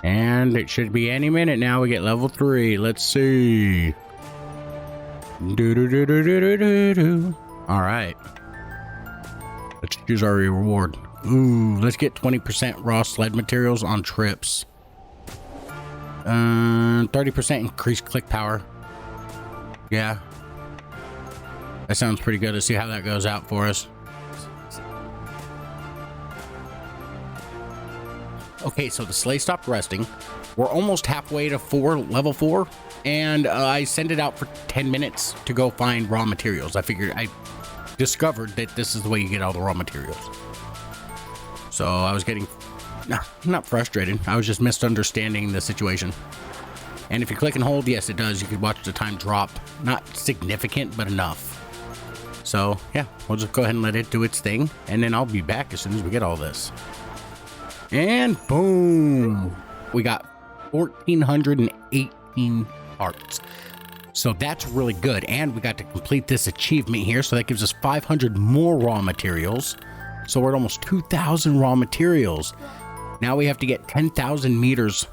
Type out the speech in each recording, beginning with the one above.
And it should be any minute now. We get level 3. Let's see. All right. Let's choose our reward. Ooh, let's get 20% raw sled materials on trips. 30% increased click power. Yeah. That sounds pretty good. Let's see how that goes out for us. Okay, so the sleigh stopped resting. We're almost halfway to level 4, and I sent it out for 10 minutes to go find raw materials. I discovered that this is the way you get all the raw materials. So I was getting, not frustrated. I was just misunderstanding the situation. And if you click and hold, yes, it does. You could watch the time drop. Not significant, but enough. So yeah, we'll just go ahead and let it do its thing, and then I'll be back as soon as we get all this. And boom, we got 1,418 parts. So that's really good. And we got to complete this achievement here. So that gives us 500 more raw materials. So we're at almost 2,000 raw materials. Now we have to get 10,000 meters,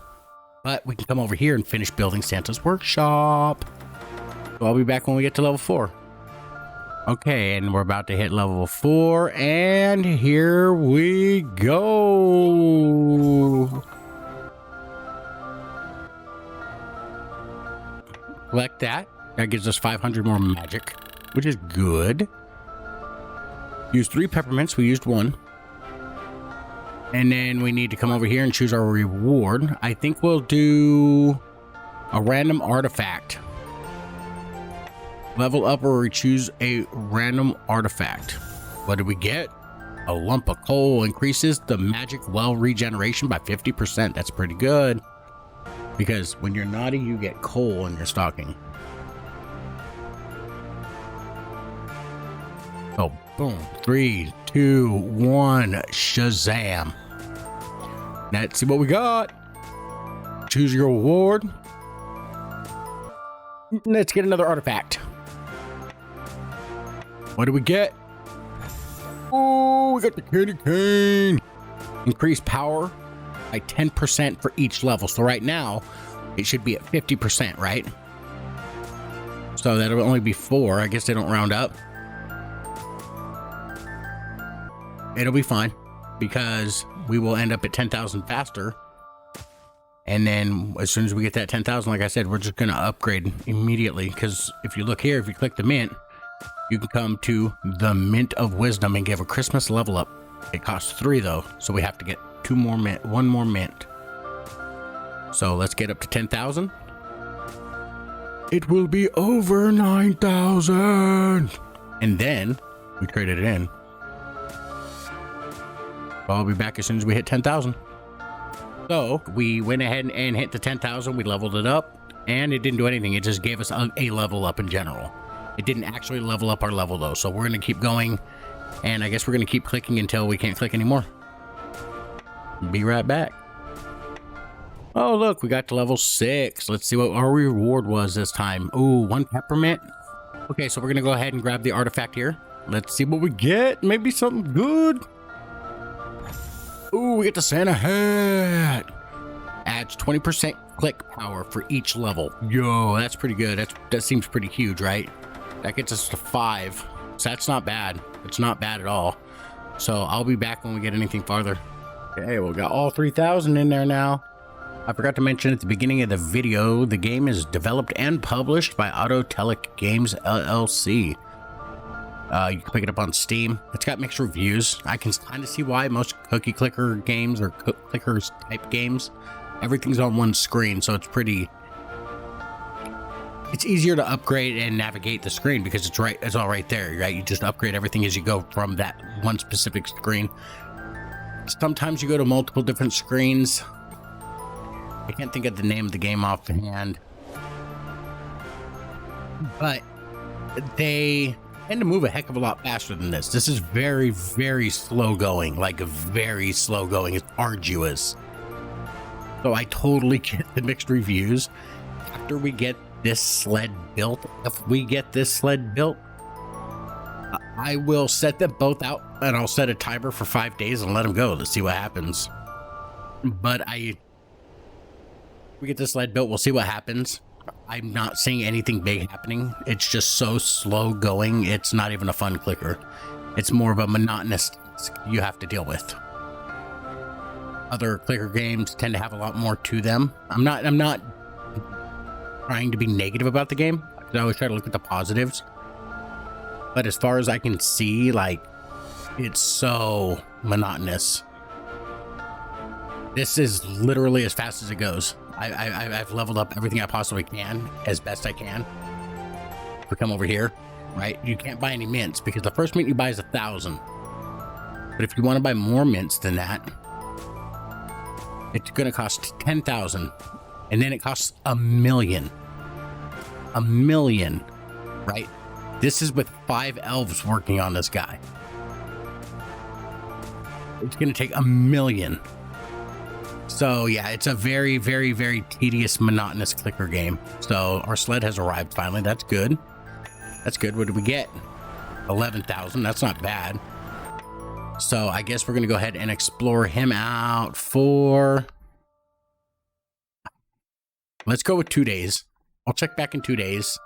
but we can come over here and finish building Santa's workshop. So I'll be back when we get to level 4. Okay, and we're about to hit level 4, and here we go. Collect that. That gives us 500 more magic, which is good. Use 3 peppermints. We used 1. And then we need to come over here and choose our reward. I think we'll do a random artifact. Level up or we choose a random artifact. What did we get? A lump of coal increases the magic well regeneration by 50%. That's pretty good. Because when you're naughty, you get coal in your stocking. Oh, boom. 3, 2, 1. Shazam. Let's see what we got. Choose your reward. Let's get another artifact. What do we get? Oh, we got the candy cane. Increase power by 10% for each level. So right now, it should be at 50%, right? So that'll only be 4. I guess they don't round up. It'll be fine because we will end up at 10,000 faster. And then as soon as we get that 10,000, like I said, we're just going to upgrade immediately. Because if you look here, if you click the mint, you can come to the Mint of Wisdom and give a Christmas level up. It costs 3 though, so we have to get 2 more mint, 1 more mint. So let's get up to 10,000. It will be over 9,000. And then we traded it in. I'll be back as soon as we hit 10,000. So we went ahead and hit the 10,000. We leveled it up, and it didn't do anything. It just gave us a level up in general. It didn't actually level up our level though. So we're going to keep going, and I guess we're going to keep clicking until we can't click anymore. Be right back. Oh, look, we got to level 6. Let's see what our reward was this time. Ooh, 1 peppermint. Okay, so we're going to go ahead and grab the artifact here. Let's see what we get. Maybe something good. Ooh, we get the Santa hat. Adds 20% click power for each level. Yo, that's pretty good. That seems pretty huge, right? That gets us to 5. So that's not bad. It's not bad at all. So I'll be back when we get anything farther. Okay, we got all 3,000 in there now. I forgot to mention at the beginning of the video, the game is developed and published by Autotellic Games LLC. You can pick it up on Steam. It's got mixed reviews. I can kind of see why most cookie clicker games or clickers type games, everything's on one screen, so it's easier to upgrade and navigate the screen because it's all right there, right? You just upgrade everything as you go from that one specific screen. Sometimes you go to multiple different screens. I can't think of the name of the game offhand, but they tend to move a heck of a lot faster than this. This is very, very slow going, like very slow going. It's arduous. So I totally get the mixed reviews. After we get this sled built, if we get this sled built, I will set them both out and I'll set a timer for 5 days and let them go. Let's see what happens. But We get this sled built, we'll see what happens. I'm not seeing anything big happening. It's just so slow going. It's not even a fun clicker. It's more of a monotonous task you have to deal with. Other clicker games tend to have a lot more to them. I'm not trying to be negative about the game. I always try to look at the positives. But as far as I can see, like, it's so monotonous. This is literally as fast as it goes. I've leveled up everything I possibly can as best I can. If we come over here, right? You can't buy any mints because the first mint you buy is 1,000. But if you want to buy more mints than that, it's going to cost 10,000. And then it costs 1,000,000. 1,000,000, right? This is with 5 elves working on this guy. It's going to take 1,000,000. So yeah, it's a very, very, very tedious, monotonous clicker game. So our sled has arrived finally. That's good. That's good. What did we get? 11,000. That's not bad. So I guess we're going to go ahead and explore him out for... Let's go with 2 days. I'll check back in 2 days.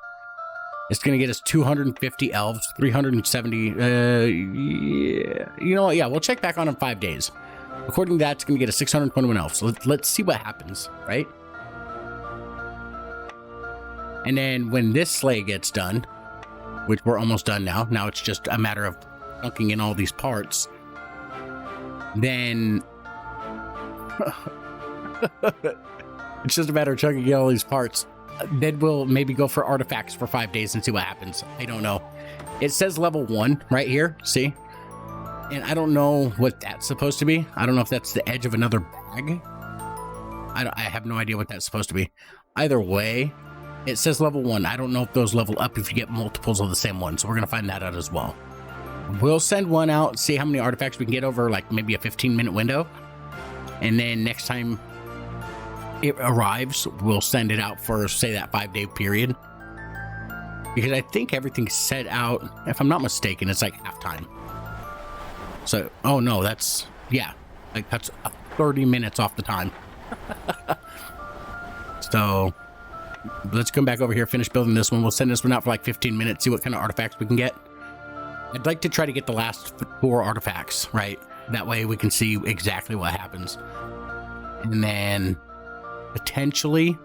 It's going to get us 250 elves, 370... yeah. You know what? Yeah, we'll check back on in 5 days. According to that, it's going to get us 621 elves. So let's see what happens, right? And then when this sleigh gets done, which we're almost done now. Now it's just a matter of chunking in all these parts. Then... it's just a matter of chunking in all these parts. Then we'll maybe go for artifacts for 5 days and see what happens. I don't know. It says level 1 right here. See? And I don't know what that's supposed to be. I don't know if that's the edge of another bag. I have no idea what that's supposed to be. Either way, it says level 1. I don't know if those level up if you get multiples of the same one. So we're going to find that out as well. We'll send one out, see how many artifacts we can get over like maybe a 15-minute window. And then next time it arrives, we'll send it out for, say, that 5-day period. Because I think everything's set out, if I'm not mistaken, it's like halftime. So, oh no, that's, yeah, like that's 30 minutes off the time. So, let's come back over here, finish building this one. We'll send this one out for like 15 minutes, see what kind of artifacts we can get. I'd like to try to get the last 4 artifacts, right? That way we can see exactly what happens. And then, potentially,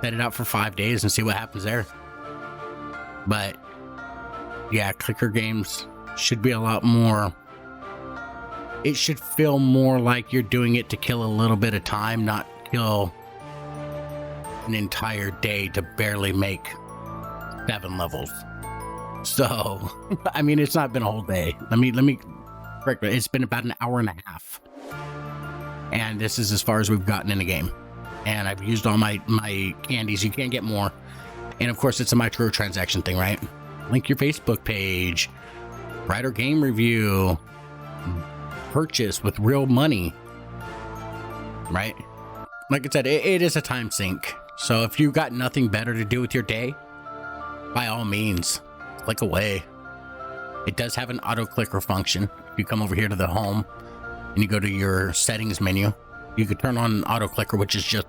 set it out for 5 days and see what happens there. But, yeah, clicker games should be a lot more. It should feel more like you're doing it to kill a little bit of time, not kill an entire day to barely make 7 levels. So, I mean, it's not been a whole day. Let me correct it. It's been about an hour and a half. And this is as far as we've gotten in the game. And I've used all my candies. You can't get more. And of course, it's a microtransaction thing, right? Link your Facebook page. Write our game review. Purchase with real money. Right? Like I said, it is a time sink. So if you got nothing better to do with your day, by all means, click away. It does have an auto clicker function. If you come over here to the home and you go to your settings menu, you could turn on auto clicker, which is just,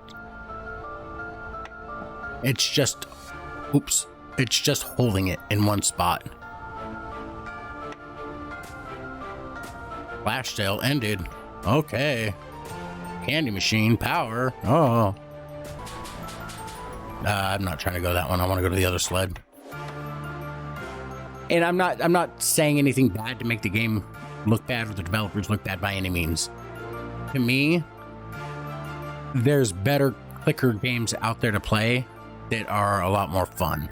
it's just holding it in one spot. Flash sale ended. Okay. Candy machine power. Oh. I'm not trying to go that one. I want to go to the other sled. And I'm not saying anything bad to make the game look bad or the developers look bad by any means. To me, there's better clicker games out there to play that are a lot more fun.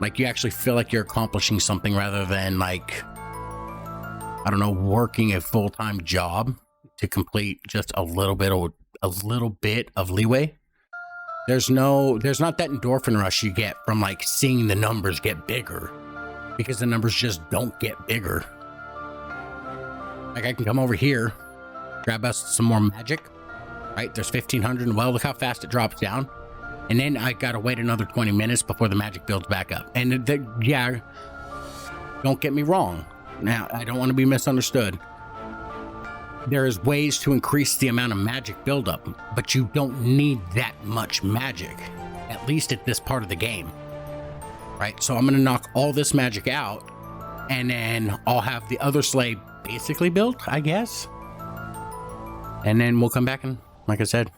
Like, you actually feel like you're accomplishing something rather than, like, I don't know, working a full-time job to complete just a little bit of leeway. There's not that endorphin rush you get from, like, seeing the numbers get bigger, because the numbers just don't get bigger. Like, I can come over here, grab us some more magic, right? There's 1,500, and well, look how fast it drops down. And then I gotta wait another 20 minutes before the magic builds back up. And yeah, don't get me wrong. Now, I don't want to be misunderstood. there is ways to increase the amount of magic buildup, but you don't need that much magic, at least at this part of the game, right? So I'm going to knock all this magic out, and then I'll have the other sleigh basically built, I guess. And then we'll come back and, like I said,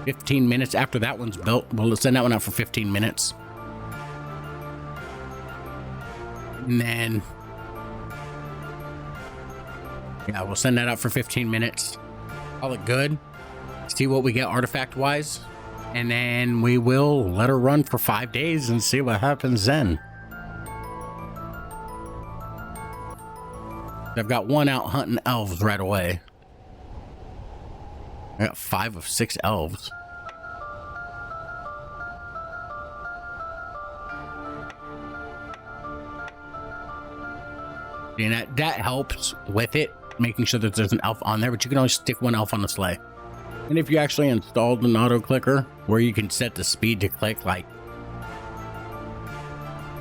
15 minutes after that one's built, we'll send that one out for 15 minutes. And then, yeah, we'll send that out for 15 minutes. Call it good. See what we get artifact wise. And then we will let her run for 5 days and see what happens then. I've got one out hunting elves right away. I got 5 of 6 elves. And that helps with it, making sure that there's an elf on there, but you can only stick one elf on the sleigh. And if you actually installed an auto clicker where you can set the speed to click like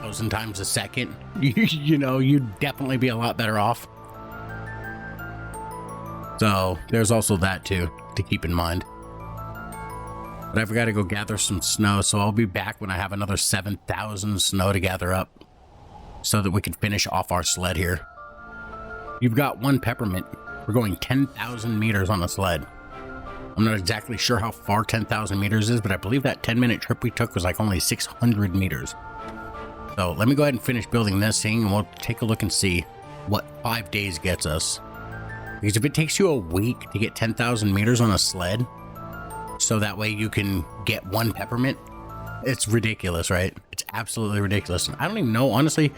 1,000 times a second, you know, you'd definitely be a lot better off. So there's also that too to keep in mind. But I've got to go gather some snow, so I'll be back when I have another 7,000 snow to gather up so that we can finish off our sled here. You've got 1 peppermint. We're going 10,000 meters on the sled. I'm not exactly sure how far 10,000 meters is, but I believe that 10-minute trip we took was like only 600 meters. So let me go ahead and finish building this thing, and we'll take a look and see what 5 days gets us. Because if it takes you a week to get 10,000 meters on a sled, so that way you can get 1 peppermint, it's ridiculous, right? It's absolutely ridiculous. I don't even know, honestly, if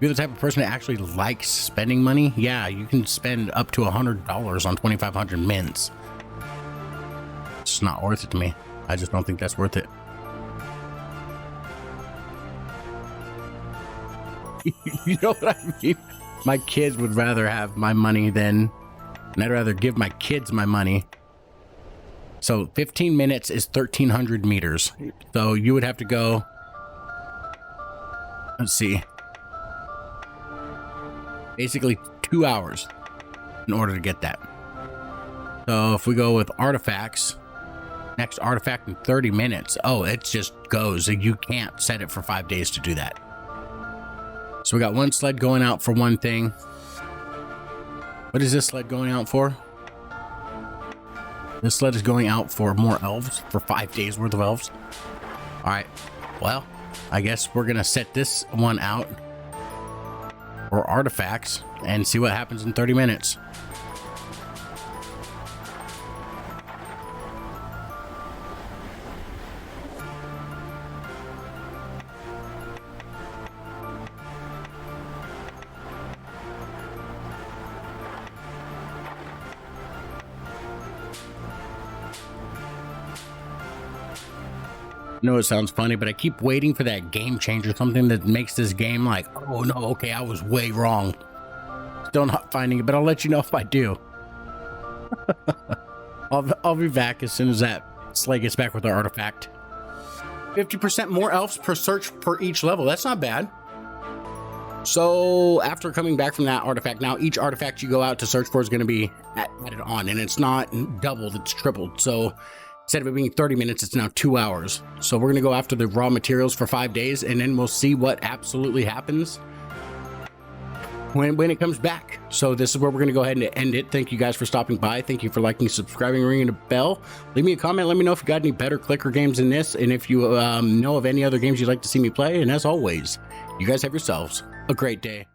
you're the type of person that actually likes spending money, yeah, you can spend up to $100 on 2,500 mints. It's just not worth it to me. I just don't think that's worth it. You know what I mean? My kids would rather have my money than, and I'd rather give my kids my money. So 15 minutes is 1,300 meters. So you would have to go, let's see, basically 2 hours in order to get that. So if we go with artifacts, next artifact in 30 minutes. Oh, it just goes. You can't set it for 5 days to do that. So we got 1 sled going out for 1 thing. What is this sled going out for? This sled is going out for more elves, for 5 days worth of elves. All right, well, I guess we're gonna set this one out for artifacts and see what happens in 30 minutes. I know it sounds funny, but I keep waiting for that game changer, something that makes this game like, oh no, okay, I was way wrong. Still not finding it, but I'll let you know if I do. I'll be back as soon as that sleigh gets back with our artifact. 50% more elves per search per each level. That's not bad. So after coming back from that artifact, now each artifact you go out to search for is going to be added on, and it's not doubled, it's tripled. So instead of it being 30 minutes, it's now 2 hours. So we're going to go after the raw materials for 5 days, and then we'll see what absolutely happens when it comes back. So this is where we're going to go ahead and end it. Thank you guys for stopping by. Thank you for liking, subscribing, ringing the bell. Leave me a comment. Let me know if you got any better clicker games than this, and if you know of any other games you'd like to see me play. And as always, you guys have yourselves a great day.